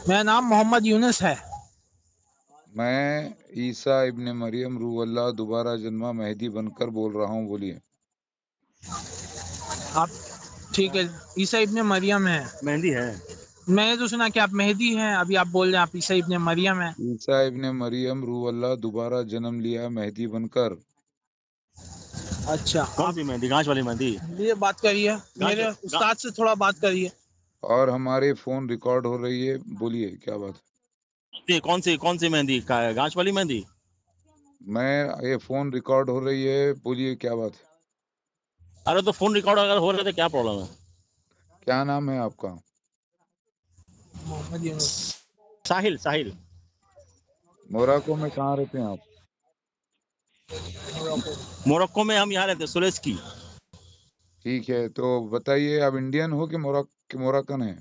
میرا نام محمد یونس ہے. میں عیسیٰ ابن مریم روح اللہ دوبارہ جنمہ مہدی بن کر بول رہا ہوں. بولیے. آپ ٹھیک ہے؟ عیسیٰ ابن مریم ہے. مہندی ہے. میں نے تو سنا کہ آپ مہدی ہیں. ابھی آپ بول رہے ہیں آپ عیسیٰ ابن مریم ہیں. عیسیٰ ابن مریم روح اللہ دوبارہ جنم لیا مہدی بن کر. اچھا، کون سی مہندی؟ گانچ والی مہندی؟ یہ بات کریے، میرے استاد سے تھوڑا بات کریے. اور ہمارے فون ریکارڈ ہو رہی ہے. بولیے کیا بات ہے؟ کون سی مہندی؟ گانچ والی مہندی؟ یہ فون ریکارڈ ہو رہی ہے. بولیے کیا بات ہے؟ ارے تو فون ریکارڈ اگر ہو رہے تو کیا پرابلم ہے؟ کیا نام ہے آپ کا؟ محمد یونس. ساحل. موراکو میں کہاں رہتے ہیں آپ؟ موروکو میں ہم یہاں رہتے ہیں، سولیس کی. ٹھیک ہے، تو بتائیے آپ انڈین ہو کہ موراکن ہیں؟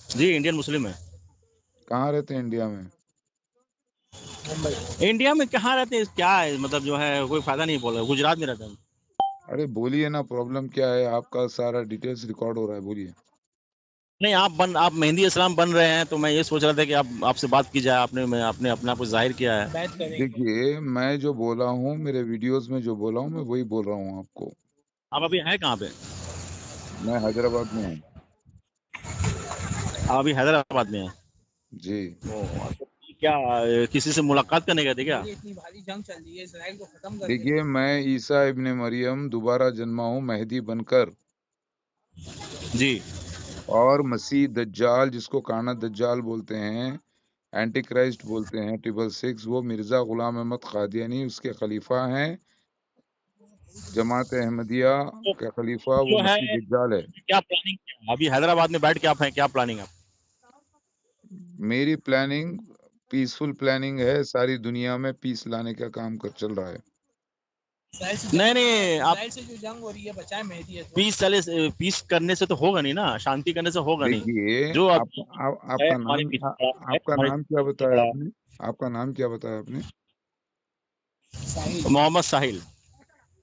جی انڈین مسلم ہے. کہاں رہتے ہیں انڈیا میں؟ انڈیا میں کہاں رہتے ہیں؟ کیا ہے مطلب جو ہے کوئی فائدہ نہیں بول رہا. گجرات میں رہتے ہیں. ارے بولیے نا، پرابلم کیا ہے؟ آپ کا سارا ڈیٹیلز ریکارڈ ہو رہا ہے. بولیے. نہیں آپ مہندی اسلام بن رہے ہیں تو میں یہ سوچ رہا تھا کہ آپ سے بات کی جائے. آپ نے اپنے آپ کو ظاہر کیا ہے. دیکھیے، میں جو بولا ہوں، میرے ویڈیوز میں جو بولا ہوں، میں وہی بول رہا ہوں آپ کو. آپ ابھی ہیں کہاں پہ؟ میں حیدرآباد میں ہوں. آپ ابھی حیدرآباد میں ہیں؟ جی. کیا کسی سے ملاقات کرنے گئے تھے کیا؟ اتنی بھاری جنگ چل رہی ہے، اسرائیل کو ختم کر دیکھیے، میں عیسیٰ ابن مریم دوبارہ جنما ہوں مہدی بن کر. جی. اور مسیح دجال، جس کو کانا دجال بولتے ہیں، اینٹی کرائسٹ بولتے ہیں، 666، وہ مرزا غلام احمد قادیانی اس کے خلیفہ ہیں. جماعت احمدیہ کا خلیفہ وہ جو ہے مسیح دجال ہے. کیا پلاننگ کیا ابھی حیدرآباد میں بیٹھ کے آپ ہیں؟ کیا پلاننگ ہے؟ میری پلاننگ پیسفل پلاننگ ہے. ساری دنیا میں پیس لانے کا کام چل رہا ہے. نہیں آپ سے جو جنگ ہو رہی ہے بچائے مہدی ہے تو. پیس کرنے سے تو ہوگا نہیں نا، شانتی کرنے سے ہوگا نہیں. دیکھیے، جو آپ کا نام کیا بتایا آپ نے؟ آپ کا نام کیا بتایا آپ نے؟ محمد ساحل.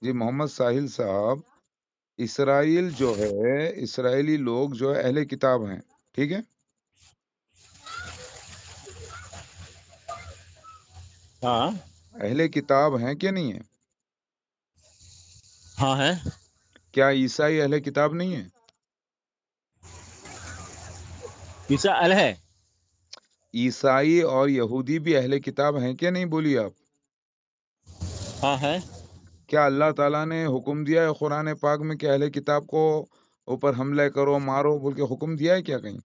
جی محمد ساحل صاحب، اسرائیل جو ہے، اسرائیلی لوگ جو ہے اہل کتاب ہیں. ٹھیک ہے؟ ہاں اہل کتاب ہیں کہ نہیں ہیں؟ ہاں ہے. کیا عیسائی اہل کتاب نہیں ہیں؟ عیسیٰ الہ ہے. عیسائی اور یہودی بھی اہل کتاب ہیں کہ نہیں؟ بولیے آپ. ہاں ہے. کیا اللہ تعالیٰ نے حکم دیا ہے قرآن پاک میں کہ اہل کتاب کو اوپر حملہ کرو، مارو بول کے حکم دیا ہے کیا کہیں؟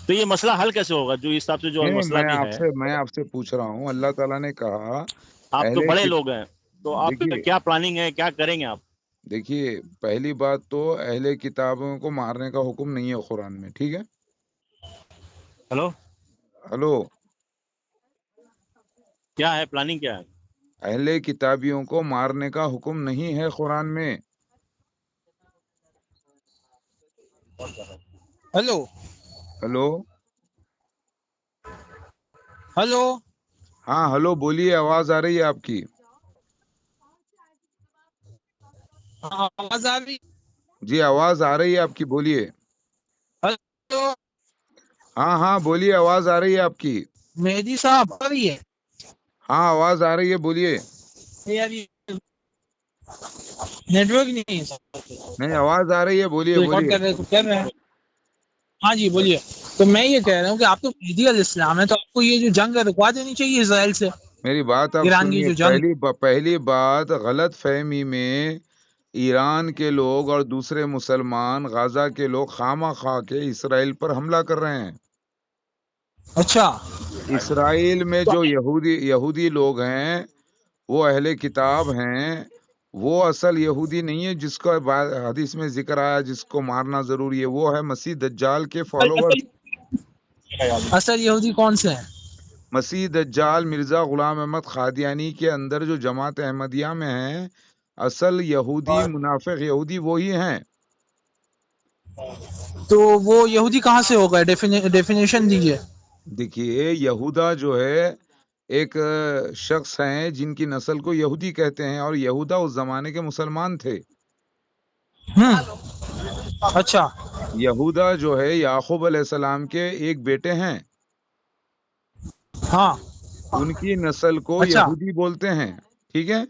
تو یہ مسئلہ حل کیسے ہوگا جو اس حساب سے جو نہیں، مسئلہ بھی ہے؟ میں آپ سے پوچھ رہا ہوں. اللہ تعالیٰ نے کہا آپ تو بڑے لوگ ہیں، تو آپ دیکھیے کیا پلاننگ ہے؟ کیا کریں گے آپ؟ دیکھیے، پہلی بات تو اہل کتابوں کو مارنے کا حکم نہیں ہے قرآن میں. ٹھیک ہے؟ ہلو، کیا ہے پلاننگ؟ کیا ہے؟ اہل کتابیوں کو مارنے کا حکم نہیں ہے قرآن میں. Hello hello, hello. ہاں ہلو، بولیے، آواز آ رہی ہے آپ کی. آواز آ رہی؟ جی آواز آ رہی ہے آپ کی، بولیے. ہلو ہاں بولیے، آواز آ رہی ہے آپ کی. مہدی صاحب آ رہی ہے؟ ہاں آواز آ رہی ہے، بولیے. نیٹورک نہیں نہیں، آواز آ رہی ہے، بولیے ریکارڈ بولیے. کر رہے تو کر رہے ہیں. ہاں جی بولیے. تو میں یہ کہہ رہا ہوں کہ آپ تو مہدی علیہ السلام ہے، تو آپ کو یہ جو جنگ ہے رکوا دینی چاہیے اسرائیل سے. میری بات آپ ایران کی سنیے. جو جنگ پہلی بات، غلط فہمی میں ایران کے لوگ اور دوسرے مسلمان غزہ کے لوگ خواہ خواہ کے اسرائیل پر حملہ کر رہے ہیں. اچھا. اسرائیل میں جو یہودی لوگ ہیں وہ اہل کتاب ہیں. وہ اصل یہودی نہیں ہے جس کا حدیث میں ذکر آیا جس کو مارنا ضروری ہے. وہ ہے مسیح دجال کے فالوور. اصل یہودی کون سے ہیں؟ مسیح دجال مرزا غلام احمد قادیانی کے اندر جو جماعت احمدیہ میں ہیں، اصل یہودی منافق یہودی وہی ہیں. تو وہ یہودی کہاں سے ہوگا؟ ڈیفینیشن دیجئے. دیکھیے، یہودا جو ہے ایک شخص ہیں جن کی نسل کو یہودی کہتے ہیں، اور یہودا اس زمانے کے مسلمان تھے. اچھا. یہودا جو ہے یعقوب علیہ السلام کے ایک بیٹے ہیں، ہاں ان کی نسل کو اچھا، یہودی بولتے ہیں، ٹھیک ہے؟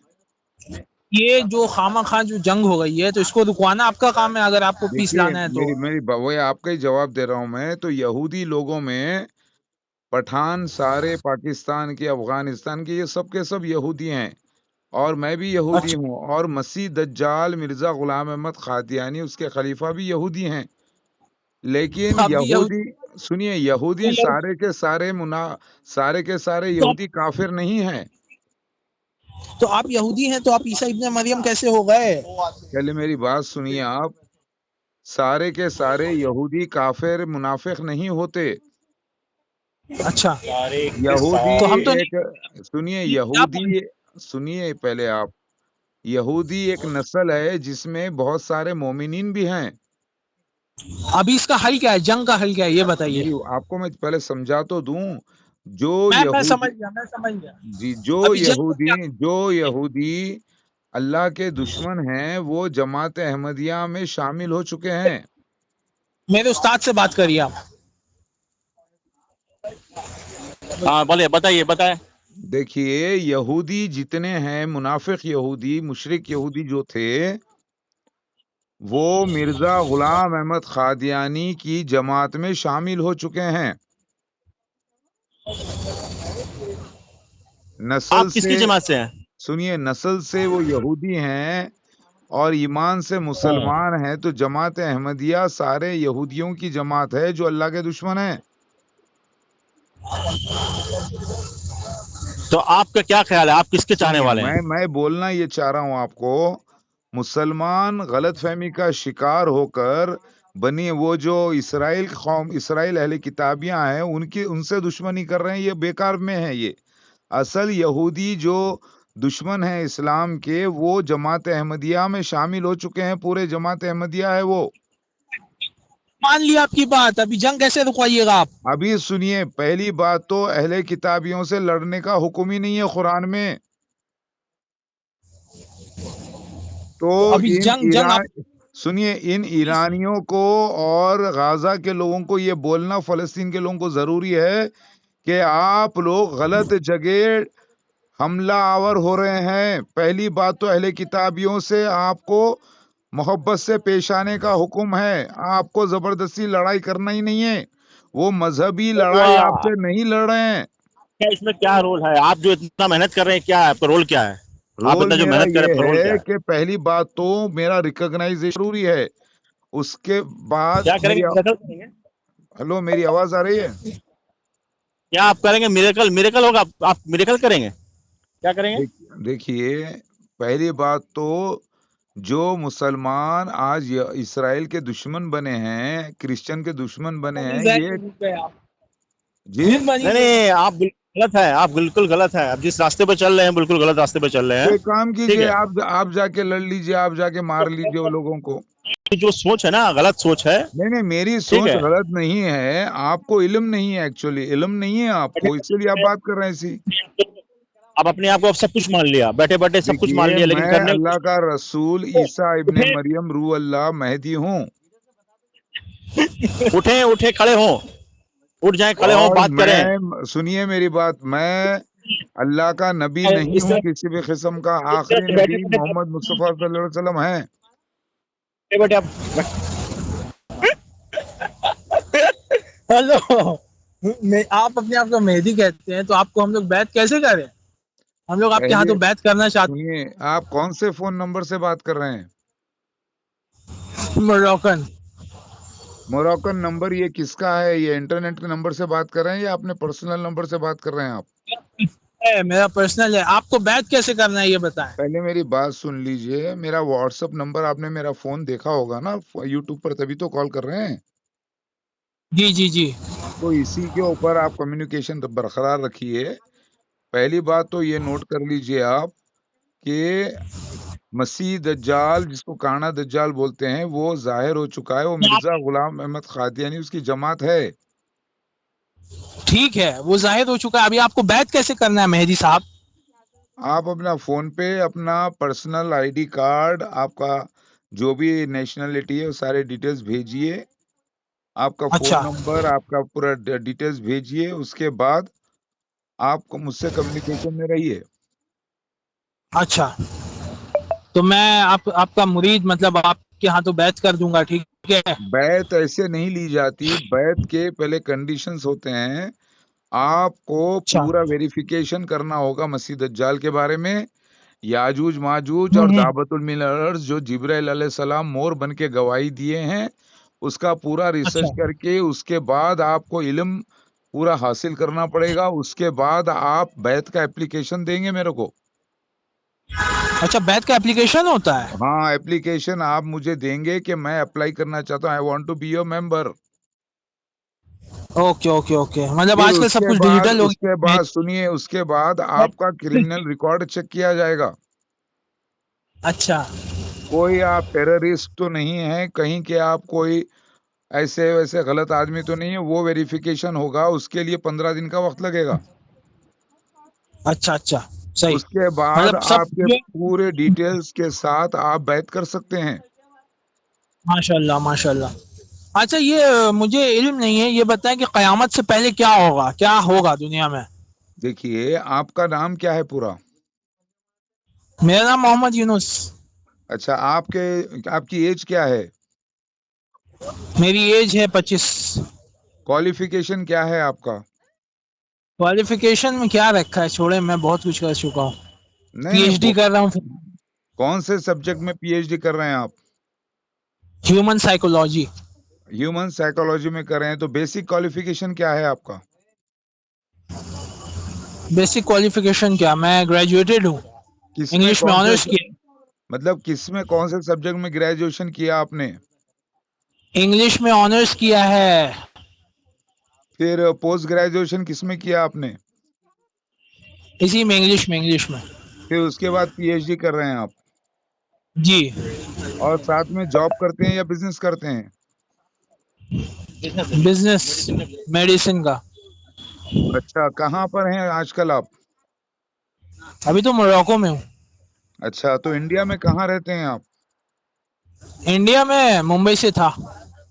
یہ جو خامہ خواہ جو جنگ ہو گئی ہے تو اس کو رکوانا آپ کا کام ہے، اگر آپ کو پیس دیکھیے لانا ہے تو۔ وہی آپ کا ہی جواب دے رہا ہوں میں، تو یہودی لوگوں میں پٹھان سارے پاکستان کے، افغانستان کے، یہ سب کے سب یہودی ہیں، اور میں بھی یہودی اچھا، ہوں، اور مسیح دجال مرزا غلام احمد قادیانی اس کے خلیفہ بھی یہودی ہیں، لیکن آپ بھی یہودی، سنیے، یہودی یہودی، سارے کے سارے سارے کے سارے یہودی کافر نہیں ہیں۔ تو آپ یہودی ہیں تو آپ عیسیٰ ابن مریم کیسے ہو گئے؟ پہلے میری بات سنیے آپ، سارے کے سارے یہودی کافر منافق نہیں ہوتے۔ اچھا، یہودی تو ہم تو ایک، نہیں، سنیے، کیا یہودی، سنیے پہلے آپ، یہودی ایک نسل ہے جس میں بہت سارے مومنین بھی ہیں۔ ابھی اس کا حل کیا ہے، جنگ کا حل کیا ہے یہ بتائیے۔ میری آپ کو میں پہلے سمجھا تو دوں، جو میں یہودی، سمجھ گیا، میں سمجھ گیا۔ جی، ابھی جنگ کا کیا؟ جو یہودی اللہ کے دشمن ہیں وہ جماعت احمدیہ میں شامل ہو چکے ہیں۔ میرے استاد سے بات کریے آپ۔ ہاں بولے، بتائیں۔ دیکھیے، یہودی جتنے ہیں، منافق یہودی، مشرک یہودی جو تھے، وہ مرزا غلام احمد قادیانی کی جماعت میں شامل ہو چکے ہیں۔ نسل آپ کس سے، کی جماعت سے ہیں؟ سنیے، نسل سے وہ یہودی ہیں اور ایمان سے مسلمان ہیں، تو جماعت احمدیہ سارے یہودیوں کی جماعت ہے جو اللہ کے دشمن ہیں۔ تو آپ کا کیا خیال ہے، آپ کس کے چاہنے سنیے، والے ہیں؟ میں بولنا یہ چاہ رہا ہوں آپ کو، مسلمان غلط فہمی کا شکار ہو کر بنی، وہ جو اسرائیل قوم، اسرائیل اہل کتابیاں ہیں، ان سے دشمنی کر رہے ہیں، یہ بیکار میں ہے۔ یہ اصل یہودی جو دشمن ہیں اسلام کے، وہ جماعت احمدیہ میں شامل ہو چکے ہیں، پورے جماعت احمدیہ ہے وہ۔ مان لی آپ کی بات، ابھی جنگ کیسے رکوائیے گا آپ؟ ابھی سنیے، پہلی بات تو اہل کتابیوں سے لڑنے کا حکم ہی نہیں ہے قرآن میں، تو ابھی جنگ آپ، سنیے، ان ایرانیوں کو اور غزہ کے لوگوں کو یہ بولنا، فلسطین کے لوگوں کو ضروری ہے کہ آپ لوگ غلط جگہ حملہ آور ہو رہے ہیں۔ پہلی بات تو اہل کتابیوں سے آپ کو محبت سے پیش آنے کا حکم ہے، آپ کو زبردستی لڑائی کرنا ہی نہیں ہے، وہ مذہبی لڑائی آپ سے نہیں لڑ رہے ہیں۔ کیا اس میں کیا رول ہے؟ آپ جو اتنا محنت کر رہے ہیں، کیا ہے آپ کا رول؟ کیا ہے آپ رول اتنا جو میرا محنت کر رہے ہیں، آپ یہ کا رول کیا ہے ہے؟ کہ پہلی بات تو میرا ریکگنائزیشن ضروری ہے، اس کے بعد کیا کریں میری، گے؟ میریکل کریں گے؟ ہلو، میری آواز آ رہی ہے؟ کیا آپ کریں گے؟ میریکل ہوگا؟ آپ میریکل کریں گے؟ کیا کریں گے؟ دیکھیے، پہلی بات تو جو مسلمان آج اسرائیل کے دشمن بنے ہیں، کرسچن کے دشمن بنے ہیں، یہ، جی، نہیں، آپ بالکل غلط ہے، آپ بالکل غلط ہے، آپ جس راستے پہ چل رہے ہیں بالکل غلط راستے پہ چل رہے تو ہیں، ایک کام ٹھیک کیجئے، ہے؟ آپ جا کے لڑ لیجئے، آپ جا کے مار لیجئے وہ لوگوں کو۔ جو سوچ ہے نا، غلط سوچ ہے، نہیں، میری ٹھیک سوچ ہے؟ غلط نہیں ہے، آپ کو علم نہیں ہے، ایکچولی علم نہیں ہے آپ کو، اسی لیے آپ بات کر رہے ہیں ایسی۔ آپ اپنے آپ کو سب کچھ مان لیا، بیٹھے بیٹھے سب کچھ مان دیکھیے، لیا، لیکن میں کرنے اللہ کا رسول عیسیٰ ابن مریم روح اللہ مہدی ہوں، اٹھیں کھڑے ہوں، اٹھ جائیں، کھڑے ہوں، اور بات کریں۔ میں، سنیے میری بات، میں اللہ کا نبی نہیں ہوں کسی بھی قسم کا، آخری بیٹھے نبی محمد مصطفیٰ صلی اللہ علیہ وسلم ہے۔ بیٹھے آپ ہلو، آپ اپنے آپ کو مہدی کہتے ہیں تو آپ کو ہم لوگ بیعت کیسے کریں؟ ہم لوگ آپ کے پہلے ہاتھوں بیعت کرنا چاہتے سنیے، آپ کون سے فون نمبر سے بات کر رہے ہیں؟ ہیں۔ موروکن موراکن نمبر یہ کس کا ہے؟ یہ انٹرنیٹ کے نمبر سے بات کر رہے ہیں یا اپنے پرسنل نمبر سے بات کر رہے ہیں آپ؟ ہے، میرا پرسنل ہے، آپ کو بیعت کیسے کرنا ہے یہ بتائیں۔ پہلے میری بات سن لیجئے، میرا واٹس ایپ نمبر، آپ نے میرا فون دیکھا ہوگا نا یوٹیوب پر، تبھی تو کال کر رہے ہیں، جی جی جی، تو اسی کے اوپر آپ کمیونیکیشن برقرار رکھیے۔ پہلی بات تو یہ نوٹ کر لیجئے آپ کہ مسیح دجال، جس کو کانا دجال بولتے ہیں، وہ ظاہر ہو چکا ہے، وہ مرزا غلام احمد قادیانی اس کی جماعت ہے۔ ٹھیک ہے، وہ ظاہر ہو چکا ہے، ابھی آپ کو بیعت کیسے کرنا ہے مہدی صاحب؟ آپ اپنا فون پہ اپنا پرسنل آئی ڈی کارڈ، آپ کا جو بھی نیشنلٹی ہے، وہ سارے ڈیٹیلز بھیجیے، آپ کا فون اچھا نمبر، آپ کا پورا ڈیٹیلز بھیجیے، اس کے بعد آپ کو مجھ سے کمیونیکیشن میں رہیے۔ اچھا، تو میں آپ کا مرید، مطلب آپ کے ہاں تو بیعت کر دوں گا، ٹھیک ہے؟ بیعت ایسے نہیں لی جاتی، بیعت کے پہلے کنڈیشنز ہوتے ہیں۔ آپ کو اچھا، پورا ویریفیکیشن کرنا ہوگا مسیح دجال کے بارے میں، یاجوج ماجوج اور ہوں، دعوت الملرز جو جبرائیل علیہ السلام مور بن کے گواہی دیے ہیں، اس کا پورا اچھا ریسرچ کر کے اس کے بعد آپ کو علم پورا حاصل کرنا پڑے گا۔ اس کے بعد آپ بیعت کا اپلیکیشن دیں گے میرے کو۔ اچھا، بیعت کا اپلیکیشن ہوتا ہے؟ ہاں، اپلیکیشن آپ مجھے دیں گے کہ میں اپلائی کرنا چاہتا ہوں، I want to be your member. Okay okay okay, مطلب پھر آج کل اس سب کے کچھ بعد ڈیجیٹل ہو اس کے گیا۔ بعد سنیے، اس کے بعد آپ کا کرمنل ریکارڈ چیک کیا جائے گا۔ اچھا کوئی آپ ٹیررسٹ تو نہیں ہے کہیں کہ آپ کوئی ایسے ویسے غلط آدمی تو نہیں ہے، وہ ویریفیکیشن ہوگا، اس کے لیے 15 دن کا وقت لگے گا۔ اچھا اچھا، صحیح، اس کے بعد مطلب سب آپ کے پورے ڈیٹیلز کے ساتھ آپ بیعت کر سکتے ہیں۔ ماشاء اللہ ماشاء اللہ۔ اچھا، یہ مجھے علم نہیں ہے، یہ بتائیں کہ قیامت سے پہلے کیا ہوگا دنیا میں؟ دیکھیے، آپ کا نام کیا ہے پورا؟ میرا نام محمد یونس۔ اچھا، آپ کی ایج کیا ہے؟ میری ایج ہے 25۔ کوالیفیکیشن کیا ہے آپ کا؟ کوالیفیکیشن میں کیا رکھا ہے، چھوڑے، میں بہت کچھ کر چکا ہوں، نہیں پی نہیں، ایچ ڈی کر رہا ہوں، کون سے سبجیکٹ میں پی ایچ ڈی کر رہے ہیں آپ؟ Human psychology. ہیومن سائیکولوجی میں کر رہے ہیں، تو بیسک کوالیفیکیشن کیا ہے آپ کا؟ بیسک کوالیفیکیشن کیا، میں گریجویٹڈ ہوں، کس میں انگلش میں کون سے آنرس کیا، مطلب کس میں کون سے سبجیکٹ میں گریجویشن کیا آپ نے؟ انگلش میں آنرس کیا ہے۔ پھر پوسٹ گریجویشن کس میں کیا آپ نے؟ اسی میں، انگلش میں۔ پھر اس کے بعد پی ایچ ڈی کر رہے ہیں آپ، جی، اور ساتھ میں جاب کرتے ہیں یا بزنس کرتے ہیں؟ بزنس، میڈیسن کا۔ اچھا، کہاں پر ہیں آج کل آپ؟ ابھی تو موراکو میں ہوں۔ اچھا، تو انڈیا میں کہاں رہتے ہیں آپ؟ انڈیا میں ممبئی سے تھا۔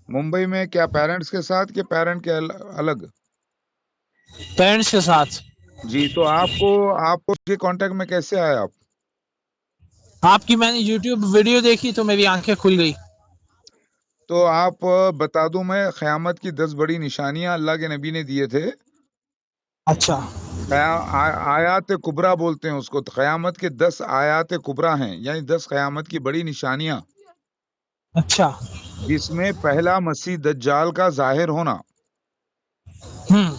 ممبئی میں کیا پیرنٹس کے ساتھ کہ پیرنٹ کے الگ؟ پیرنٹس کے ساتھ۔ جی، تو آپ کو کے کانٹیکٹ میں کیسے آئے آپ؟ آپ کی میں نے یوٹیوب ویڈیو دیکھی تو میری آنکھیں کھل گئی۔ تو آپ بتا دوں، میں قیامت کی 10 بڑی نشانیاں اللہ کے نبی نے دیے تھے، اچھا آیات کبرا بولتے ہیں اس کو، قیامت کے 10 آیات کبرا ہیں، یعنی 10 قیامت کی بڑی نشانیاں، اچھا، جس میں پہلا مسیح دجال کا ظاہر ہونا، ہوں،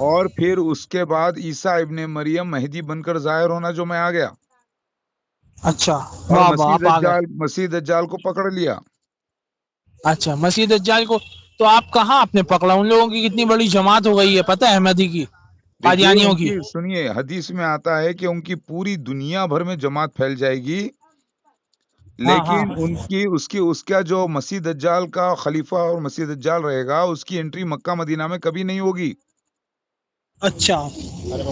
اور پھر اس کے بعد عیسیٰ ابن مریم مہدی بن کر ظاہر ہونا جو میں آ گیا، اچھا، اور واہ واہ، آپ آ گئے۔ مسیح دجال کو پکڑ لیا۔ اچھا، مسیح دجال کو تو آپ کہاں آپ نے پکڑا؟ ان لوگوں کی کتنی بڑی جماعت ہو گئی ہے، پتہ ہے، احمدی کی، دیکھیے، قادیانیوں ان کی۔ کی سنیے، حدیث میں آتا ہے کہ ان کی پوری دنیا بھر میں جماعت پھیل جائے گی، ہاں ہاں، لیکن اس کا جو مسیح دجال کا خلیفہ اور مسیح دجال رہے گا، اس کی انٹری مکہ مدینہ میں کبھی نہیں ہوگی۔ اچھا،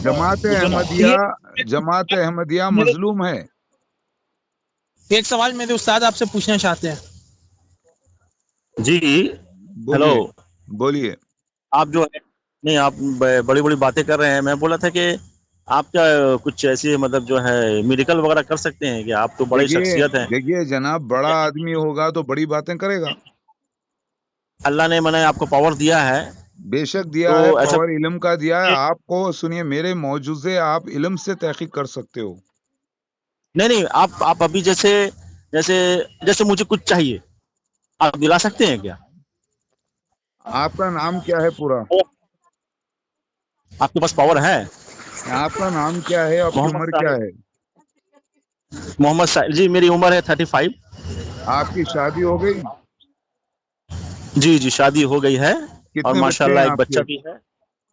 جماعت احمدیہ میرے مظلوم ہے۔ ایک سوال میرے استاد آپ سے پوچھنا چاہتے ہیں۔ جی، ہیلو، بولیے بولیے۔ آپ جو ہے، نہیں، آپ بڑی بڑی باتیں کر رہے ہیں، میں بولا تھا کہ آپ کیا کچھ ایسی مطلب جو ہے میڈیکل وغیرہ کر سکتے ہیں کہ آپ تو بڑی شخصیت ہیں؟ دیکھیے جناب، بڑا آدمی ہوگا تو بڑی باتیں کرے گا، اللہ نے میں نے آپ کو پاور دیا ہے، بے شک دیا تو ہے، ایسا پاور علم کا دیا ہے آپ کو۔ سنیے، میرے معجزے آپ علم سے تحقیق کر سکتے ہو۔ نہیں، آپ ابھی جیسے مجھے کچھ چاہیے، آپ دلا سکتے ہیں کیا؟ آپ کا نام کیا ہے پورا؟ آپ کے پاس پاور ہے؟ آپ کا نام کیا ہے؟ آپ کی محمد عمر کیا ساحل، ہے؟ محمد ساحل جی، میری عمر ہے 35۔ آپ کی شادی ہو گئی؟ جی، شادی ہو گئی ہے، اور کتنے بچے ماشاءاللہ ہیں ایک آپ بچہ کے؟ بھی ہے،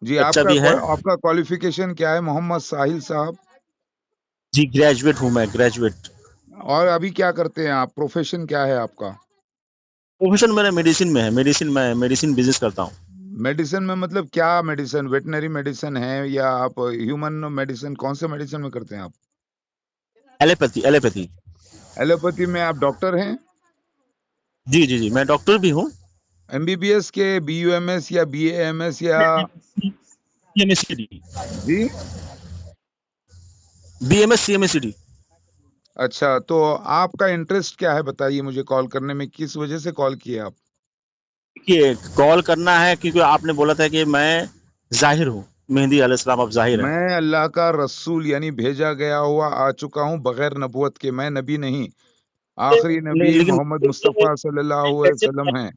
جی، آپ کا کوالیفیکیشن کیا ہے محمد ساحل صاحب؟ جی، گریجویٹ ہوں میں، گریجویٹ۔ اور ابھی کیا کرتے ہیں آپ؟ پروفیشن کیا ہے آپ کا؟ پروفیشن میرا میڈیسن میں ہے، میڈیسن بزنس کرتا ہوں۔ میڈیسن میں مطلب کیا میڈیسن؟ ویٹنری میڈیسن ہے یا آپ ہیومن میڈیسن؟ کون سے میڈیسن میں کرتے ہیں آپ؟ ایلوپیتھی۔ ایلوپیتھی میں آپ ڈاکٹر ہیں؟ جی، میں ڈاکٹر بھی ہوں۔ MBBS کے BUMS یا BAMS یا CMSCD جی BMS CMSCD. اچھا، تو آپ کا انٹرسٹ کیا ہے بتائیے مجھے کال کرنے میں، کس وجہ سے کال کیا آپ؟ دیکھیے کال کرنا ہے کیونکہ آپ نے بولا تھا کہ میں ظاہر ہوں، مہدی علیہ السلام اب ظاہر ہے. میں اللہ کا رسول یعنی بھیجا گیا ہوا آ چکا ہوں بغیر نبوت کے، میں نبی نہیں، آخری نبی لیکن محمد مصطفیٰ صلی اللہ علیہ وسلم ہیں.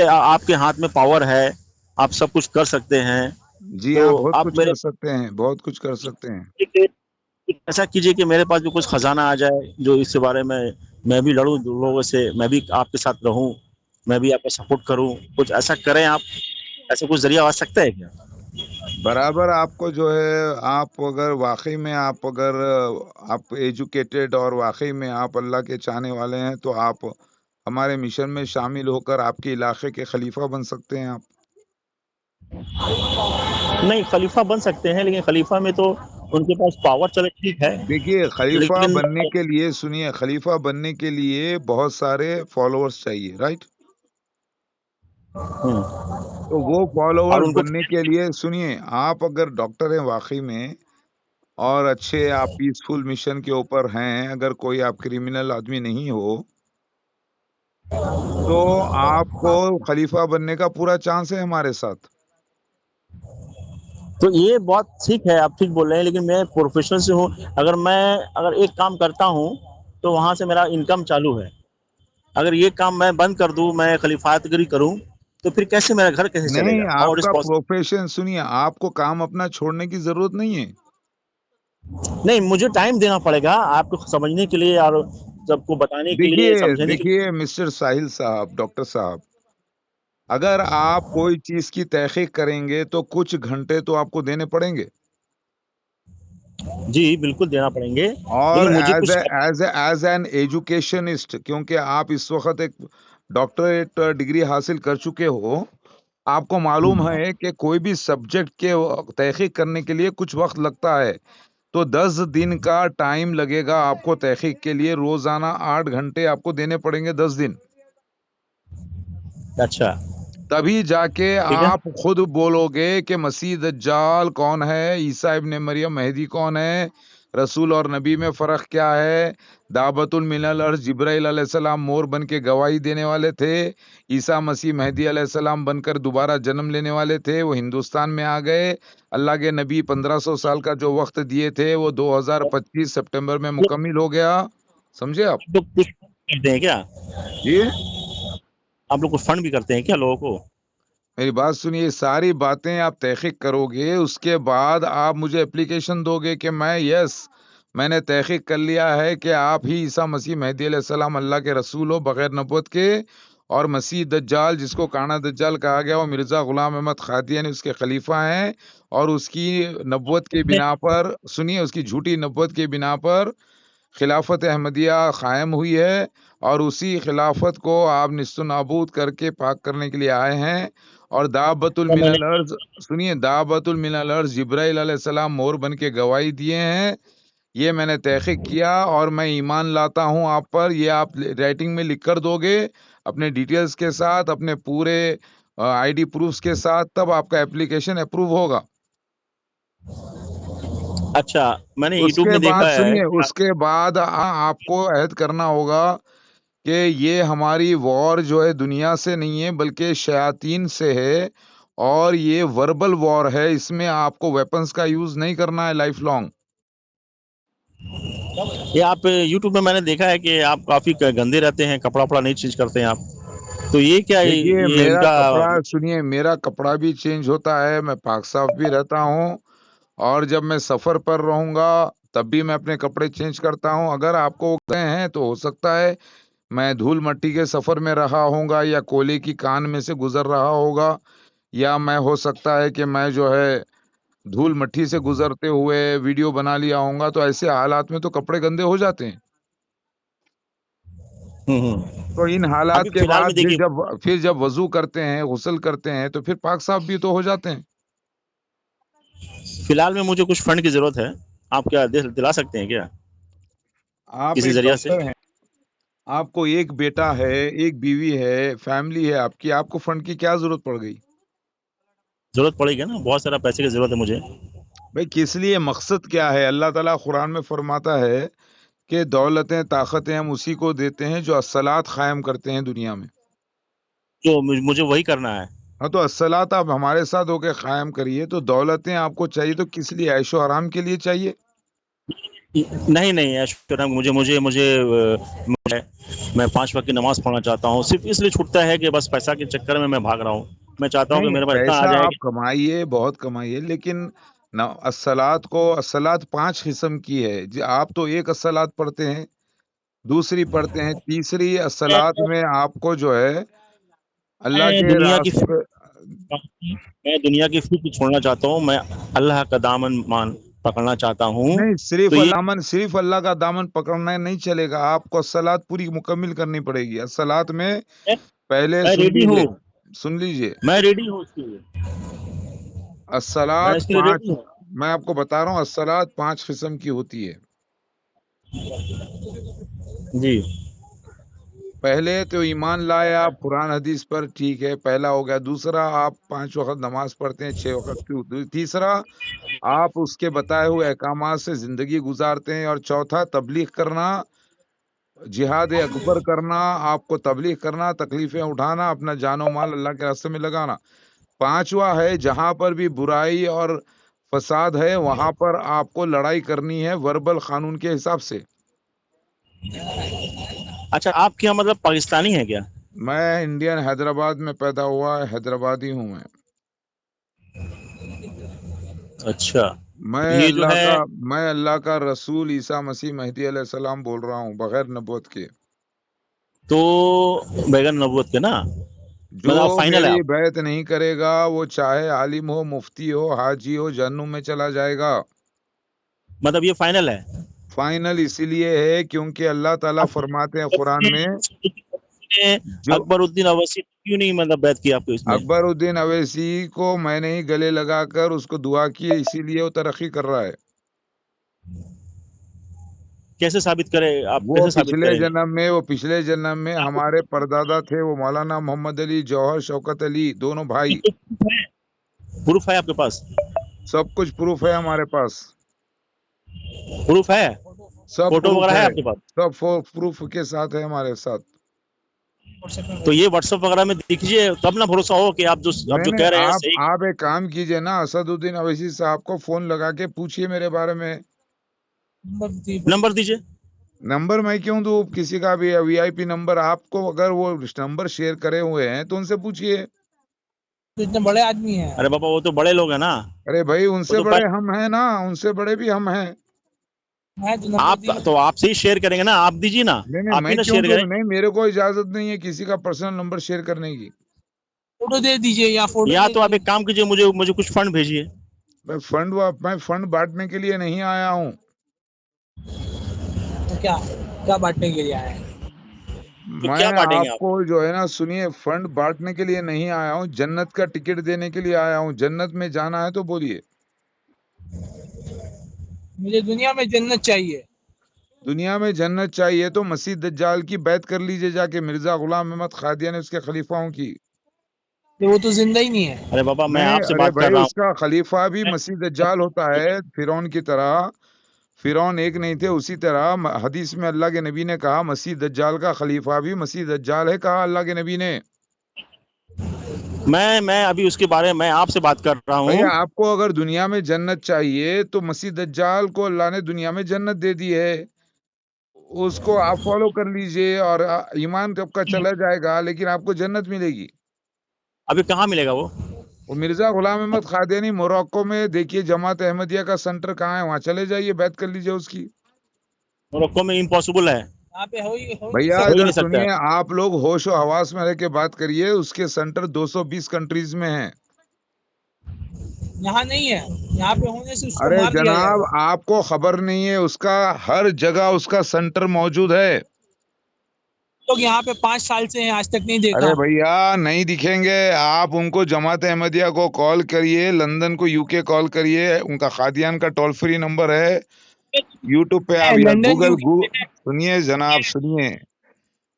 آپ کے ہاتھ میں پاور ہے، آپ سب کچھ کر سکتے ہیں، جی تو آپ بہت آپ کچھ میرے کر سکتے ہیں، بہت کچھ کر سکتے ہیں. ایسا کیجئے کہ میرے پاس بھی کچھ خزانہ آ جائے جو اس کے بارے میں بھی لڑوں لوگوں سے، میں بھی آپ کے ساتھ رہوں، میں بھی آپ کا سپورٹ کروں، کچھ ایسا کریں آپ. ایسا کچھ ذریعہ آ سکتا ہے کیا؟ برابر آپ کو جو ہے، آپ اگر واقعی میں آپ ایجوکیٹڈ اور واقعی میں آپ اللہ کے چاہنے والے ہیں تو آپ ہمارے مشن میں شامل ہو کر آپ کے علاقے کے خلیفہ بن سکتے ہیں. آپ نہیں، خلیفہ بن سکتے ہیں، لیکن خلیفہ میں تو ان کے پاس پاور چلے ٹھیک ہے، دیکھیے خلیفہ لیکن بننے کے لیے، سنیے، خلیفہ بننے کے لیے بہت سارے فالوورز چاہیے، رائٹ؟ تو وہ اور فالوورز ان کو بننے کے لیے، سنیے، آپ اگر ڈاکٹر ہیں واقعی میں اور اچھے آپ پیسفل مشن کے اوپر ہیں، اگر کوئی آپ کریمنل آدمی نہیں ہو تو آپ کو خلیفہ بننے کا پورا چانس ہے ہمارے ساتھ. تو یہ بات ٹھیک ہے، آپ ٹھیک بول رہے ہیں، لیکن میں پروفیشنل سے ہوں. اگر ایک کام کرتا ہوں تو وہاں سے میرا انکم چالو ہے. اگر یہ کام میں بند کر دوں، میں خلیفات گری کروں، تو پھر کیسے میرا گھر کیسے چلے نہیں، گا؟ آپ کا پروفیشن، سنیے، آپ کو کام اپنا چھوڑنے کی ضرورت نہیں ہے. نہیں، مجھے ٹائم دینا پڑے گا آپ کو سمجھنے کے لیے اور سب کو بتانے کے لیے، سمجھنے کے دیکھیے مسٹر ساحل صاحب، ڈاکٹر صاحب، اگر آپ کوئی چیز کی تحقیق کریں گے تو کچھ گھنٹے تو آپ کو دینے پڑیں گے. جی بالکل دینا پڑیں گے، اور لیکن مجھے کچھ ایز این ایجوکیشنسٹ، کیونکہ آپ اس وقت ایک ڈاکٹریٹ ڈگری حاصل کر چکے ہو، آپ کو معلوم ہے کہ کوئی بھی سبجیکٹ کے تحقیق کرنے کے لیے کچھ وقت لگتا ہے. تو 10 دن کا ٹائم لگے گا آپ کو تحقیق کے لیے، روزانہ 8 گھنٹے آپ کو دینے پڑیں گے 10 دن. اچھا تبھی جا کے ٹھیک ہے. آپ خود بولو گے کہ مسیح دجال کون ہے، عیسیٰ ابن مریم مہدی کون ہے، رسول اور نبی میں فرق کیا ہے. دعوت من الارض جبرائیل علیہ السلام مور بن کے گواہی دینے والے تھے، عیسیٰ مسیح مہدی علیہ السلام بن کر دوبارہ جنم لینے والے تھے، وہ ہندوستان میں آ گئے. اللہ کے نبی 1500 سال کا جو وقت دیے تھے وہ 2025 سپٹمبر میں مکمل ہو گیا. سمجھے آپ؟ آپ لوگ کچھ کرتے ہیں کیا؟ جی آپ لوگ کچھ فنڈ بھی کرتے ہیں کیا لوگوں کو؟ میری بات سنیے، ساری باتیں آپ تحقیق کرو گے، اس کے بعد آپ مجھے اپلیکیشن دو گے کہ میں نے تحقیق کر لیا ہے کہ آپ ہی عیسیٰ مسیح مہدی علیہ السلام اللہ کے رسول ہو بغیر نبوت کے، اور مسیح دجال جس کو کانا دجال کہا گیا وہ مرزا غلام احمد قادیانی اس کے خلیفہ ہیں، اور اس کی نبوت کی بنا پر، سنیے، اس کی جھوٹی نبوت کی بنا پر خلافت احمدیہ قائم ہوئی ہے، اور اسی خلافت کو آپ نیست و نابود کر کے پاک کرنے کے لیے آئے ہیں. اور دعوت من الارض، سنیے، دعوت من الارض جبرائیل علیہ السلام مور بن کے گواہی دیے ہیں. یہ میں نے تحقیق کیا اور میں ایمان لاتا ہوں آپ پر. یہ آپ رائٹنگ میں لکھ کر دو گے اپنے ڈیٹیلز کے ساتھ، اپنے پورے آئی ڈی پروفز کے ساتھ، تب آپ کا اپلیکیشن اپروو ہوگا. اچھا، میں نے اس یوٹیوب کے میں بعد، دیکھا ہے. سنیے، اس کے بعد آپ کو عہد کرنا ہوگا کہ یہ ہماری وار جو ہے دنیا سے نہیں ہے بلکہ شیاطین سے ہے، اور یہ وربل وار ہے، اس میں آپ کو ویپنز کا یوز نہیں کرنا ہے لائف لانگ. یہ آپ یوٹیوب میں نے دیکھا ہے کہ آپ کافی گندے رہتے ہیں، کپڑا وپڑا نہیں چینج کرتے ہیں آپ، تو یہ کیا دیکھیے یہ ان میرا کا؟ کپڑا، سنیے، میرا کپڑا بھی چینج ہوتا ہے، میں پاک صاف بھی رہتا ہوں، اور جب میں سفر پر رہوں گا تب بھی میں اپنے کپڑے چینج کرتا ہوں. اگر آپ کو گئے ہیں تو ہو سکتا ہے میں دھول مٹی کے سفر میں رہا ہوں گا، یا کولے کی کان میں سے گزر رہا ہوگا، یا میں ہو سکتا ہے کہ میں جو ہے دھول مٹی سے گزرتے ہوئے ویڈیو بنا لیا ہوں گا. تو ایسے حالات میں تو کپڑے گندے ہو جاتے ہیں. تو ان حالات ابھی کے فی الحال بعد میں دیکھیے، پھر جب وضو کرتے ہیں، غسل کرتے ہیں، تو پھر پاک صاف بھی تو ہو جاتے ہیں. فی الحال میں مجھے کچھ فنڈ کی ضرورت ہے، آپ کیا دلا سکتے ہیں کیا آپ کسی ایک ذریعہ سے؟ ڈاکٹر ہیں، آپ کو ایک بیٹا ہے، ایک بیوی ہے، فیملی ہے آپ کو فنڈ کی کیا ضرورت پڑ گئی؟ ضرورت پڑے گی نا، بہت سارا پیسے کی ضرورت ہے مجھے. بھائی کس لیے، مقصد کیا ہے؟ اللہ تعالیٰ قرآن میں فرماتا ہے کہ دولتیں طاقتیں ہم اسی کو دیتے ہیں جو الصلاۃ قائم کرتے ہیں دنیا میں. تو مجھے وہی کرنا ہے. ہاں تو الصلاۃ آپ ہمارے ساتھ ہو کے قائم کریے. تو دولتیں آپ کو چاہیے تو کس لیے؟ عیش و آرام کے لیے چاہیے؟ نہیں ایشورام، میں 5 وقت کی نماز پڑھنا چاہتا ہوں. صرف اس لیے چھوٹتا ہے کہ بس پیسہ کے چکر میں بھاگ رہا ہوں. میں چاہتا ہوں کہ نہیں، میرے پاس اتنا آ پیسہ جائے آپ کمائیے، بہت کمائیے، لیکن الصلاۃ 5 قسم کی ہے. آپ تو ایک الصلاۃ پڑھتے ہیں، دوسری پڑھتے ہیں، تیسری الصلاۃ میں آپ کو جو ہے اللہ میں کے راستے. دنیا کی فکر چھوڑنا چاہتا ہوں. میں اللہ کا دامن پکڑنا چاہتا ہوں. نہیں، تو یہ صرف اللہ کا دامن پکڑنا نہیں چلے گا. آپ کو الصلاۃ پوری مکمل کرنی پڑے گی. الصلاۃ میں پہلے میں ریڈی ہوں، سن لیجئے میں ریڈی ہوں اس کے لیے، میں الصلاۃ اس کے لیے 5، ریڈی ہوں. میں آپ کو بتا رہا ہوں الصلاۃ 5 قسم کی ہوتی ہے. جی پہلے تو ایمان لائے آپ قرآن حدیث پر، ٹھیک ہے، پہلا ہو گیا. دوسرا، آپ 5 وقت نماز پڑھتے ہیں، 6 وقت کی. تیسرا، آپ اس کے بتائے ہوئے احکامات سے زندگی گزارتے ہیں. اور چوتھا، تبلیغ کرنا، جہاد اکبر کرنا، آپ کو تبلیغ کرنا، تکلیفیں اٹھانا، اپنا جان و مال اللہ کے راستے میں لگانا. 5واں ہے جہاں پر بھی برائی اور فساد ہے وہاں پر آپ کو لڑائی کرنی ہے وربل قانون کے حساب سے. اچھا، آپ کیا مطلب پاکستانی ہے کیا؟ میں انڈین، حیدرآباد میں پیدا ہوا، حیدرآبادی ہوں میں. اچھا، میں یہ جو ہے اللہ کا رسول عیسیٰ مسیح مہدی علیہ السلام بول رہا ہوں، بغیر نبوت کے. تو بغیر نبوت کے نا، جو مطلب فائنل ہے میری آپ؟ بیعت نہیں کرے گا وہ چاہے عالم ہو، مفتی ہو، حاجی ہو، جہنم میں چلا جائے گا. مطلب یہ فائنل ہے؟ فائنل اسی لیے ہے کیونکہ اللہ تعالیٰ فرماتے ہیں قرآن میں، جو اکبر الدین اویسی کیوں نہیں مطلب بیعت کی آپ کو اس میں؟ اکبر الدین اویسی کو میں نے ہی گلے لگا کر اس کو دعا کی، اسی لیے وہ ترقی کر رہا ہے. کیسے ثابت کرے آپ، وہ کیسے ثابت کریں گے؟ پچھلے جنم میں ہمارے پردادا تھے، وہ مولانا محمد علی جوہر شوکت علی، دونوں بھائی. پروف ہے آپ کے پاس؟ سب کچھ پروف ہے ہمارے پاس، پروف ہے؟ سب فوٹو پروف وغیرہ ہے ہے، آپ کے پاس؟ سب پروف کے ساتھ ہے ہمارے ساتھ. تو یہ واٹس ایپ وغیرہ میں دیکھیے تب نہ بھروسہ ہو کہ آپ جو کہہ رہے ہیں صحیح. آپ ایک کام کیجئے نا، اسد الدین اویسی صاحب کو فون لگا کے پوچھئے میرے بارے میں. نمبر دیجیے. نمبر میں کیوں دوں؟ کسی کا بھی وی آئی پی نمبر آپ کو، اگر وہ نمبر شیئر کرے ہوئے ہیں تو ان سے پوچھئے. اتنے بڑے آدمی ہیں. ارے بابا وہ تو بڑے لوگ ہیں نا. ارے بھائی ان سے بڑے ہم ہیں نا، ان سے بڑے بھی ہم ہیں. آپ سے ہی شیئر کریں گے نا، آپ دیجیے نا. نہیں، آپ میں ہی نا کیوں شیئر دوں؟ کریں. نہیں، میرے کو اجازت نہیں ہے کسی کا پرسنل نمبر شیئر کرنے کی. فوٹو دے دیجیے یا تو آپ ایک کام کیجیے، مجھے کچھ فنڈ بھیجیے. میں فنڈ بانٹنے کے لیے نہیں آیا ہوں. کیا بانٹنے کے لیے آئے ہیں؟ تو میں کیا بانٹیں گے آپ آپ؟ کو جو ہے نا، سنیے، فنڈ بانٹنے کے لیے نہیں آیا ہوں، جنت کا ٹکٹ دینے کے لیے آیا ہوں. جنت میں جانا ہے تو بولیے. مجھے دنیا میں جنت چاہیے. دنیا میں جنت چاہیے تو مسیح دجال کی بیعت کر لیجئے جا کے، مرزا غلام احمد قادیانی اس کے خلیفاؤں کی. وہ تو زندہ ہی نہیں ہے. ارے بابا میں نہیں، آپ سے ارے بات کر بھائی رہا اس ہوں. کا خلیفہ بھی مسیح دجال ہوتا ہے، فرعون کی طرح. فرعون ایک نہیں تھے، اسی طرح حدیث میں اللہ کے نبی نے کہا مسیح دجال کا خلیفہ بھی مسیح دجال ہے، کہا اللہ کے نبی نے. میں ابھی اس کے بارے میں آپ سے بات کر رہا بھئی ہوں. آپ کو اگر دنیا میں جنت چاہیے تو مسیح دجال کو اللہ نے دنیا میں جنت دے دی ہے، اس کو آپ فالو کر لیجئے اور ایمان آپ کا چلا جائے گا، لیکن آپ کو جنت ملے گی. ابھی کہاں ملے گا وہ؟ وہ مرزا غلام احمد قادیانی موروکو میں، دیکھیے جماعت احمدیہ کا سنٹر کہاں ہے، وہاں چلے جائیے، بیعت کر لیجئے اس کی. موروکو میں امپاسبل ہے. یہاں پہ بھیا ہو ہی ادھر نہیں سکتا سنیے، ہے. آپ لوگ ہوش و حواس میں رہ کے بات کریے. اس کے سنٹر 220 کنٹریز میں ہیں. یہاں نہیں ہے، یہاں پہ ہونے سے اس کو ارے مار دیا جائے جناب، گا. آپ کو خبر نہیں ہے، اس کا ہر جگہ اس کا سنٹر موجود ہے. لوگ یہاں پہ 5 سال سے ہیں، آج تک نہیں دیکھا. ارے بھیا نہیں دکھیں گے. آپ ان کو جماعت احمدیہ کو کال کریے، لندن کو، یو کے کال کریے، ان کا قادیان کا ٹول فری نمبر ہے. یوٹیوب پہ آپ یا لندن گوگل UK سنیے جناب، سنیے،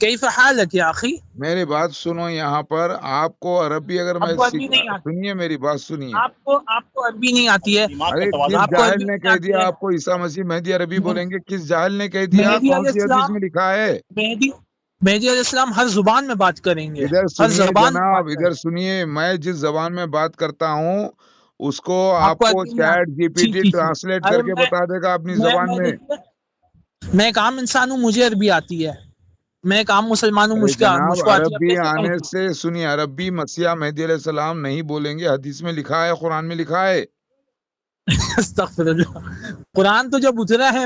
کیف حالک یا اخی؟ میری بات سنو، یہاں پر آپ کو عربی اگر میں آپ کو عربی نہیں آتی، سنیے میری بات سنیے. آپ کو عربی نہیں آتی ہے، دماغ ارے کا توازن کس آپ کو جاہل عربی نے نہیں کہہ آتی دیا ہے۔ آپ کو عیسیٰ مسیح مہدی عربی بولیں گے؟ کس جاہل نے کہہ دیا؟ مہدی کون علیہ سی حدیث السلام میں لکھا ہے؟ مہدی علیہ السلام ہر زبان میں بات کریں گے، ادھر ہر سنیے زبان میں جناب، بات کریں ادھر گے۔ سنیے. میں جس زبان میں بات کرتا ہوں اس کو آپ آپ کو کو عربی نہیں چیٹ آتی؟ جی پی ٹی ٹھیک۔ ٹرانسلیٹ ارے کر کے بتا دے گا اپنی زبان میں. میں ایک عام انسان ہوں، مجھے عربی آتی ہے، میں ایک عام مسلمان ہوں، ارے جناب مجھ کو آتی ہے، عربی کیسے آنے کہوں گی؟ سے سنیے، عربی مسیح مہدی علیہ السلام نہیں بولیں گے. حدیث میں لکھا ہے، قرآن میں لکھا ہے. استغفر اللہ، قرآن تو جب اترا ہے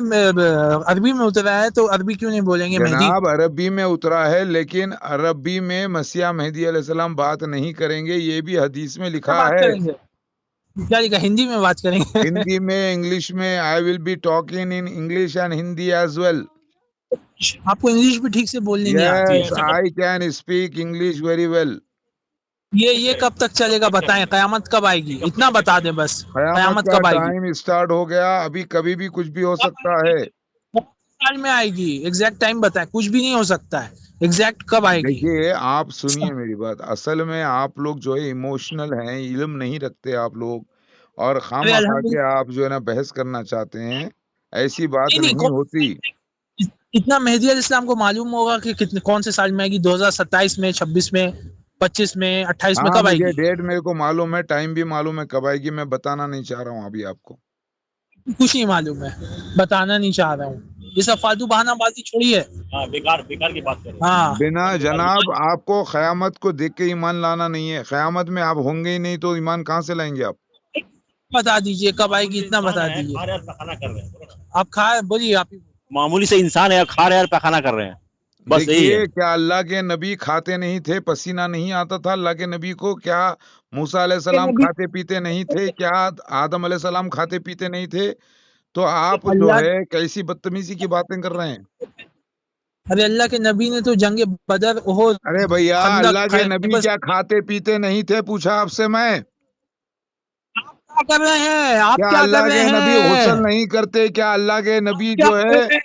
عربی میں اترا ہے تو عربی کیوں نہیں بولیں گے مہدی؟ جناب عربی میں اترا ہے، لیکن عربی میں مسیح مہدی علیہ السلام بات نہیں کریں گے، یہ بھی حدیث میں کیا لکھا بات ہے. کریں گے؟ کیا لکھا؟ ہندی میں بات کریں گے؟ ہندی میں، انگلش میں. I will be talking in English and Hindi as well. آپ کو انگلش بھی ٹھیک سے بولنی نہیں آتی یس ہے؟ I can speak English very well. یہ کب تک چلے گا بتائیں؟ قیامت کب آئے گی؟ اتنا بتا دیں بس، قیامت قیامت کا کب آئے گی؟ ٹائم اسٹارٹ ہو گیا، ابھی کبھی بھی کچھ بھی ہو سکتا ہے. کون سے سال میں آئے گی؟ ایگزیکٹ ٹائم بتائیں، کچھ بھی نہیں ہو سکتا ہے، ایگزیکٹ کب آئے گی؟ دیکھیے آپ سنیے میری بات، اصل میں آپ لوگ جو ہے ایموشنل ہیں، علم نہیں رکھتے آپ لوگ، اور ارے خواہ خواہ کے الحمدللہ، آپ جو ہے نا بحث کرنا چاہتے ہیں. ایسی بات نہیں نہیں ہوتی. اتنا مہدی علیہ السلام کو معلوم ہوگا کہ کون سے سال میں آئے گی؟ 2027 میں، 26 میں، 25 میں، 28 میں ہاں کب آئے مجھے گی؟ ڈیٹ میرے کو معلوم ہے، ٹائم بھی معلوم ہے کب آئے گی. میں بتانا نہیں چاہ رہا ہوں ابھی آپ کو. کچھ نہیں معلوم ہے، بتانا نہیں چاہ رہا ہوں، یہ سب فالتو بہانہ بازی چھوڑیے. بیکار کی بات کریں. ہاں بنا جناب آپ کو قیامت کو دیکھ کے ایمان لانا نہیں ہے. قیامت میں آپ ہوں گے ہی نہیں تو ایمان کہاں سے لائیں گے آپ؟ بتا دیجئے کب آئے گی، اتنا بتا دیجئے. آپ کھائے بولیے، آپ معمولی سے انسان ہے، کھا رہے ہیں اور پیخانہ کر رہے ہیں، بس یہی دیکھیے ہے. کیا اللہ کے نبی کھاتے نہیں تھے؟ پسینہ نہیں آتا تھا اللہ کے نبی کو؟ کیا موسیٰ علیہ السلام کھاتے پیتے نہیں تھے؟ کیا آدم علیہ السلام کھاتے پیتے نہیں تھے؟ تو آپ جو اللہ، ہے کیسی بدتمیزی کی باتیں کر رہے ہیں؟ ارے اللہ کے نبی نے تو جنگ بدر، احد، ارے بھیا خندق، اللہ کے نبی خیبر، کیا کھاتے پیتے نہیں تھے؟ پوچھا آپ سے میں. کیا کر رہے ہیں آپ؟ کیا کیا کر اللہ رہے کے نبی ہیں؟ غسل نہیں کرتے؟ کیا اللہ کے نبی کیا جو کر ہے، رہے ہیں؟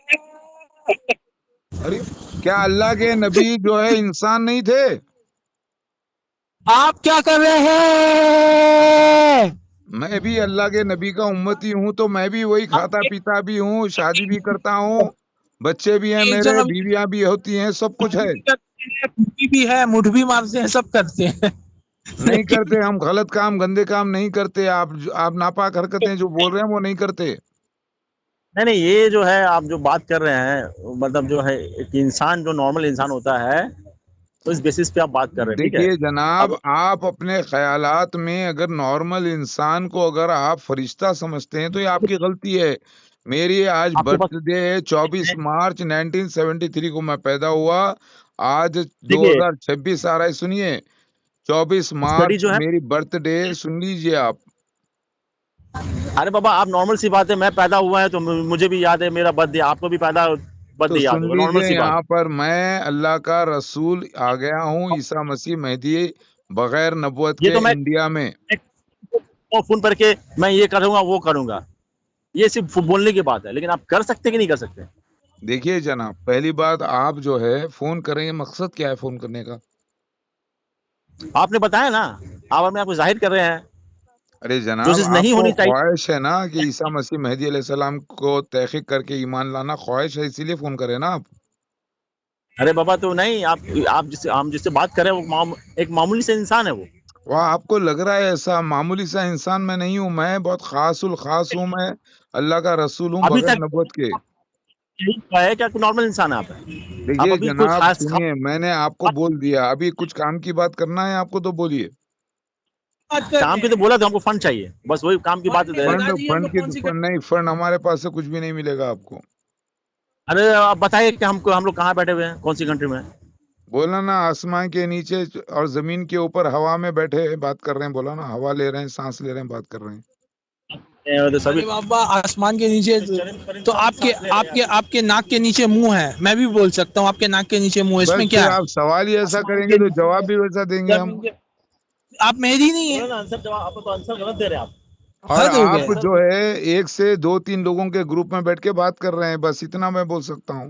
ارے کیا اللہ کے نبی جو ہے انسان نہیں تھے؟ آپ کیا کر رہے ہیں؟ میں بھی اللہ کے نبی کا امتی ہوں، تو میں بھی وہی کھاتا پیتا بھی ہوں، شادی بھی کرتا ہوں، بچے بھی ہیں ایک میرے، جگہ بیویاں بھی ہوتی ہیں، سب کچھ ہے. بھی بھی ہے، مٹھ بھی مارتے ہیں، سب کرتے ہیں، نہیں لیکن کرتے ہم غلط کام، گندے کام نہیں کرتے. آپ ناپاک حرکتیں جو بول رہے ہیں وہ نہیں کرتے. نہیں یہ جو ہے آپ جو بات کر رہے ہیں، مطلب جو ہے ایک انسان جو نارمل انسان ہوتا ہے تو اس بیسس پہ آپ بات کر رہے ہیں، ٹھیک ہے. دیکھیے جناب، اب آپ اپنے خیالات میں اگر نارمل انسان کو اگر آپ فرشتہ سمجھتے ہیں تو یہ آپ کی غلطی ہے. میری آج آپ کے برتھ پاس ڈے ہے، 24 مارچ 1973 کو میں پیدا ہوا. آج دیکھیے 2026 آ رہا ہے. سنیے، 24 اسٹڈی مارچ جو ہے، میری برتھ ڈے، سن لیجئے آپ. ارے بابا آپ نارمل سی بات ہے، میں پیدا ہوا ہے تو مجھے بھی یاد ہے میرا برتھ ڈے، آپ کو بھی برتھ تو ڈے یاد سن ہوگا، نارمل لیجئے، سی بات یہاں پر میں اللہ کا رسول آ گیا ہوں، عیسیٰ مسیح مہدی بغیر نبوت ہے. یہ کے تو میں انڈیا میں. فون پر کے میں یہ کروں گا وہ کروں گا، یہ صرف بولنے کی بات ہے، لیکن آپ کر سکتے کہ نہیں کر سکتے؟ دیکھیے جناب، پہلی بات آپ جو ہے فون کریں گے، مقصد کیا ہے فون کرنے کا؟ آپ نے بتایا نا، آپ اپنے آپ کو ظاہر کر رہے ہیں ارے جو جناب، چیز آپ نہیں کو ہونی چاہیے. خواہش ہے نا کہ عیسیٰ مسیح مہدی علیہ السلام کو تحقیق کر کے ایمان لانا، خواہش ہے، اسی لیے فون کرے نا آپ. ارے بابا تو نہیں، آپ ہم جس سے بات کر رہے ہیں وہ ایک معمولی سے انسان ہے وہ. وہ آپ کو لگ رہا ہے ایسا معمولی سا انسان میں نہیں ہوں، میں بہت خاص الخاص ہوں، میں اللہ کا رسول ہوں ابھی بغیر تک نبوت کے. یہی کہا ہے کہ کوئی نارمل انسان ہے آپ دیکھیے ابھی کوئی جناب خاص سنیے، میں نے آپ کو بول دیا، ابھی کچھ کام کی بات کرنا ہے آپ کو تو بولیے. کام کی تو بولا تو ہم کو فنڈ چاہیے، بس وہی کام کی بات ہے. فنڈ کی نہیں، فنڈ ہمارے پاس سے کچھ بھی نہیں ملے گا آپ کو. ارے آپ بتائیے کہ ہم لوگ کہاں بیٹھے ہوئے ہیں، کون سی کنٹری میں؟ بولا نا آسمان کے نیچے اور زمین کے اوپر ہوا میں بیٹھے بات کر رہے ہیں. بولا نا ہوا لے رہے ہیں، سانس لے رہے ہیں، بات کر رہے ہیں. سبھی بابا آسمان کے نیچے تو آپ کے ناک کے نیچے منہ ہے، میں بھی بول سکتا ہوں آپ کے ناک کے نیچے منہ ہے، اس میں بس کیا پھر ہے؟ آپ سوال ہی ایسا آسمان کریں کے گے تو نیچے جواب بھی ویسا دیں گے ہم. آپ مہدی نہیں ہیں، آپ تو آنسر غلط دے رہے ہیں آپ. اور حد ہو آپ گئے. جو ہے 1 سے 2-3 لوگوں کے گروپ میں بیٹھ کے بات کر رہے ہیں، بس اتنا میں بول سکتا ہوں.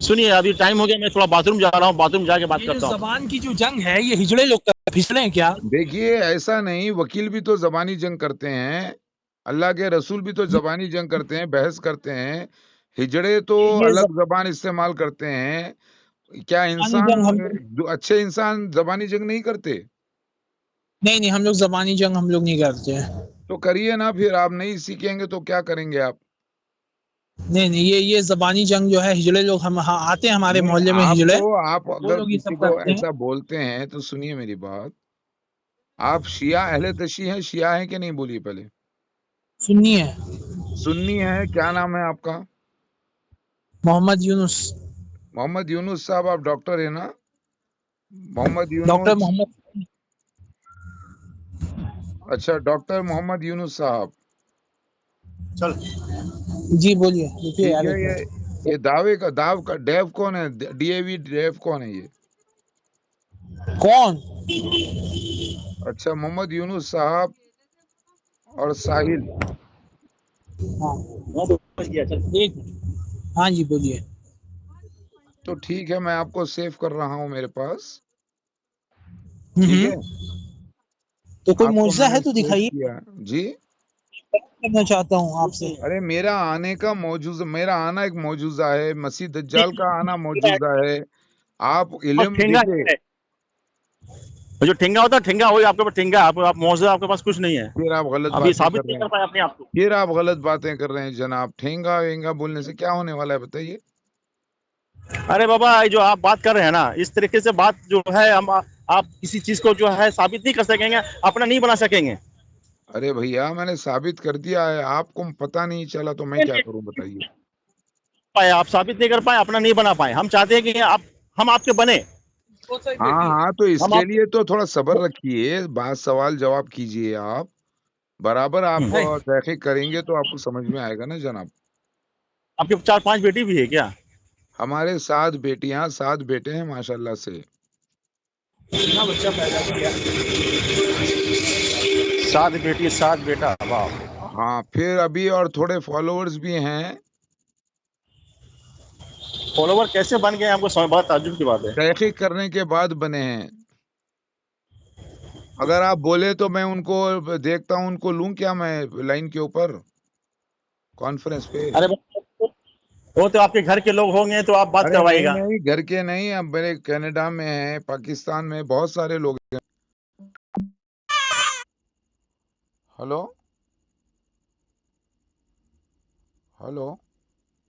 سنیے ابھی ٹائم ہو گیا, میں تھوڑا باتھ روم جا رہا ہوں, باتھ روم جا کے بات یہ کرتا ہوں. زبان کی جو جنگ ہے یہ ہجڑے لوگ پھسلے ہیں کیا؟ دیکھیے ایسا نہیں, وکیل بھی تو زبانی جنگ کرتے ہیں, اللہ کے رسول بھی تو زبانی جنگ کرتے ہیں, بحث کرتے ہیں. ہجڑے تو یہ الگ زبان استعمال کرتے ہیں. کیا زبانی جنگ ہم انسان جو اچھے انسان زبانی جنگ نہیں کرتے؟ نہیں ہم لوگ زبانی جنگ ہم لوگ نہیں کرتے ہیں. تو کریے نا, پھر آپ نہیں سیکھیں گے تو کیا کریں گے آپ؟ نہیں یہ زبانی جنگ جو ہے ہجڑے لوگ ہم آتے ہیں ہمارے نہیں, محلے میں ہجڑے, آپ وہ اگر لوگ یہ کسی سب کو کرتے ہیں. ایسا بولتے ہیں تو سنیے میری بات, آپ شیعہ اہل تشیع ہیں, شیعہ ہیں کہ نہیں بولیے پہلے؟ سنی ہے. سنی ہے, کیا نام ہے آپ کا؟ محمد یونس. محمد یونس صاحب, آپ ڈاکٹر ہیں نا؟ محمد ڈاکٹر یونس, محمد. اچھا ڈاکٹر محمد یونس صاحب, چل جی بولیے. دیکھیے ٹھیک یار ہے. یہ داو کا ڈیو کون ہے؟ ڈی اے وی ڈیو کون ہے یہ؟ کون؟ اچھا محمد یونس صاحب اور ساحل. ہاں ایک ہاں جی بولیے. تو ٹھیک ہے, میں آپ کو سیو کر رہا ہوں میرے پاس, ٹھیک ہے. تو کوئی آپ کو میں معجزہ نے ہے تو سیو دکھائیے. کیا جی. کرنا چاہتا ہوں آپ سے. ارے میرا آنا ایک معجزہ ہے, مسیح دجال کا آنا معجزہ ہے. آپ علم ٹھنگا دیکھیے, ہے, جو ٹھنگا ہوتا ہے ٹھنگا, وہی آپ کے پاس ٹھنگا, آپ موضوع آپ کے پاس کچھ نہیں ہے, پھر آپ غلط ابھی باتیں ثابت کر نہیں رہے کر ہیں. پائے اپنے آپ کو. پھر آپ غلط باتیں کر رہے ہیں جناب. ٹھینگا وینگا بولنے سے کیا ہونے والا ہے بتائیے؟ ارے بابا, جو آپ بات کر رہے ہیں نا, اس طریقے سے بات جو ہے, ہم آپ کسی چیز کو جو ہے ثابت نہیں کر سکیں گے, اپنا نہیں بنا سکیں گے. ارے بھیا میں نے ثابت کر دیا ہے, آپ کو پتہ نہیں چلا تو میں کیا کروں بتائیے؟ آپ ثابت نہیں کر پائے, اپنا نہیں بنا پائے. ہم چاہتے ہیں کہ ہم آپ کے بنے. ہاں تو اس ہم کے آپ لیے تو تھوڑا صبر رکھیے, بات سوال جواب کیجئے آپ, برابر آپ تحقیق کریں گے تو آپ کو سمجھ میں آئے گا نا جناب. آپ کے 4-5 بیٹی بھی ہے کیا؟ ہمارے 7 بیٹیاں 7 بیٹے ہیں ماشاءاللہ سے. کتنا بچہ پیدا کیا؟ 7 بیٹی 7 بیٹا, واہ. ہاں, پھر ابھی اور تھوڑے فالوورز بھی ہیں. فالوور کیسے بن گئے, آپ کو بہت تعجب کی بات ہے. تحقیق کرنے کے بعد بنے ہیں. اگر آپ بولے تو میں ان کو دیکھتا ہوں, ان کو لوں کیا میں لائن کے اوپر کانفرنس پہ؟ ارے وہ تو آپ کے گھر کے لوگ ہوں گے تو آپ بات ارے کروائے گا. نہیں, گھر کے نہیں, اب میرے کینیڈا میں ہیں, پاکستان میں بہت سارے لوگ ہیں. ہلو